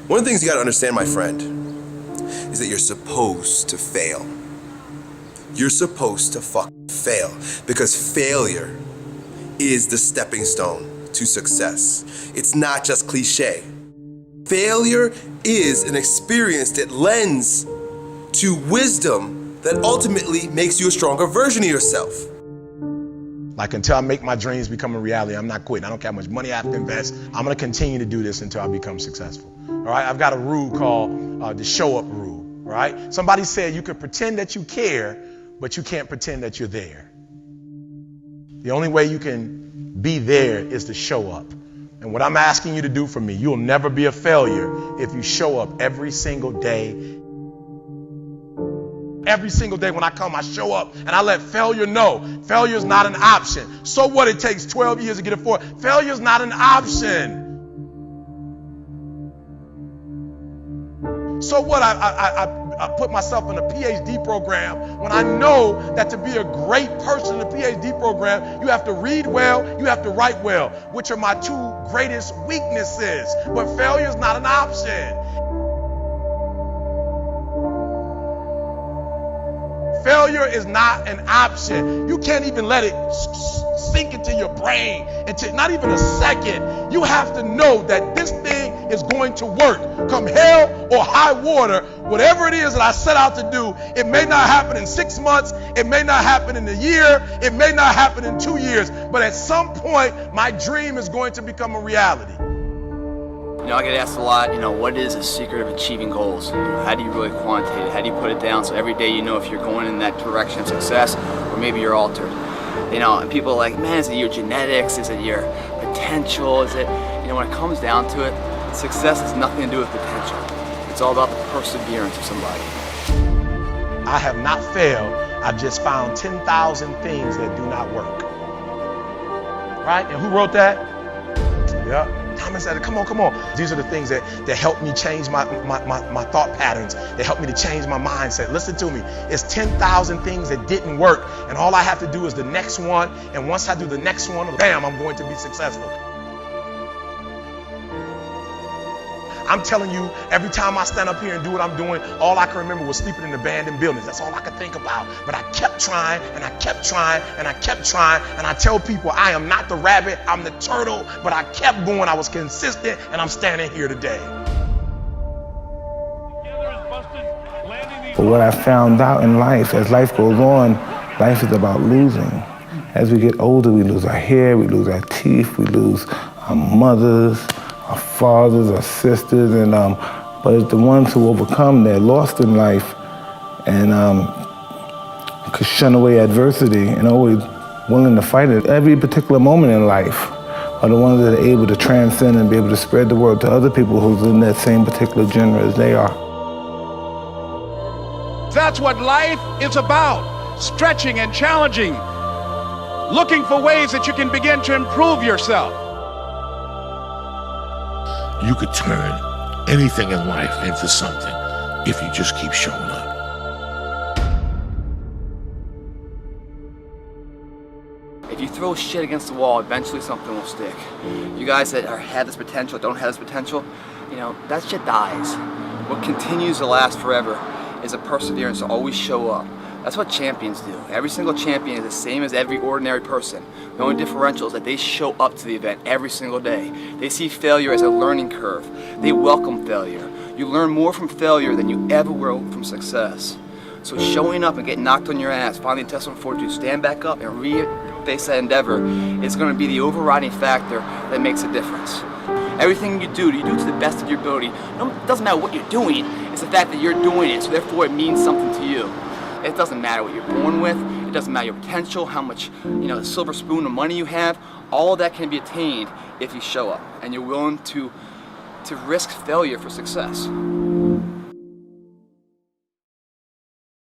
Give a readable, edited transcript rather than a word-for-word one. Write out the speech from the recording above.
One of the things you gotta understand, my friend, is that you're supposed to fail. You're supposed to fucking fail, because failure is the stepping stone to success. It's not just cliche. Failure is an experience that lends to wisdom that ultimately makes you a stronger version of yourself. Like, until I make my dreams become a reality, I'm not quitting. I don't care how much money I have to invest. I'm gonna continue to do this until I become successful. All right, I've got a rule called the show up rule. All right, somebody said you can pretend that you care, but you can't pretend that you're there. The only way you can be there is to show up. And what I'm asking you to do for me, you'll never be a failure if you show up every single day. Every single day when I come, I show up and I let failure know. Failure is not an option. So what, it takes 12 years to get it forward. Failure is not an option. So what, I put myself in a PhD program when I know that to be a great person in a PhD program, you have to read well, you have to write well, which are my two greatest weaknesses. But failure is not an option. Failure is not an option. You can't even let it sink into your brain, into not even a second. You have to know that this thing is going to work. Come hell or high water, whatever it is that I set out to do, it may not happen in 6 months, it may not happen in a year, it may not happen in 2 years, but at some point, my dream is going to become a reality. You know, I get asked a lot, what is the secret of achieving goals? How do you really quantitate it? How do you put it down so every day you know if you're going in that direction of success or maybe you're altered? And people are like, man, is it your genetics? Is it your potential? Is it, when it comes down to it, success has nothing to do with potential. It's all about the perseverance of somebody. I have not failed. I've just found 10,000 things that do not work. Right? And who wrote that? Yeah. Thomas said, come on. These are the things that help me change my thought patterns. They help me to change my mindset. Listen to me. It's 10,000 things that didn't work. And all I have to do is the next one. And once I do the next one, bam, I'm going to be successful. I'm telling you, every time I stand up here and do what I'm doing, all I can remember was sleeping in abandoned buildings. That's all I could think about. But I kept trying, and I kept trying, and I kept trying. And I tell people, I am not the rabbit, I'm the turtle. But I kept going, I was consistent, and I'm standing here today. But what I found out in life, as life goes on, life is about losing. As we get older, we lose our hair, we lose our teeth, we lose our mothers, our fathers, our sisters, and but it's the ones who overcome, they're lost in life and could shun away adversity and always willing to fight it. Every particular moment in life are the ones that are able to transcend and be able to spread the word to other people who's in that same particular genre as they are. That's what life is about, stretching and challenging, looking for ways that you can begin to improve yourself. You could turn anything in life into something if you just keep showing up. If you throw shit against the wall, eventually something will stick. You guys that have this potential, don't have this potential, that shit dies. What continues to last forever is a perseverance to always show up. That's what champions do. Every single champion is the same as every ordinary person. The only differential is that they show up to the event every single day. They see failure as a learning curve. They welcome failure. You learn more from failure than you ever will from success. So showing up and getting knocked on your ass, finding intestinal fortitude, stand back up and re-face that endeavor is going to be the overriding factor that makes a difference. Everything you do to the best of your ability. It doesn't matter what you're doing, it's the fact that you're doing it, so therefore it means something to you. It doesn't matter what you're born with, it doesn't matter your potential, how much, the silver spoon of money you have. All of that can be attained if you show up and you're willing to risk failure for success.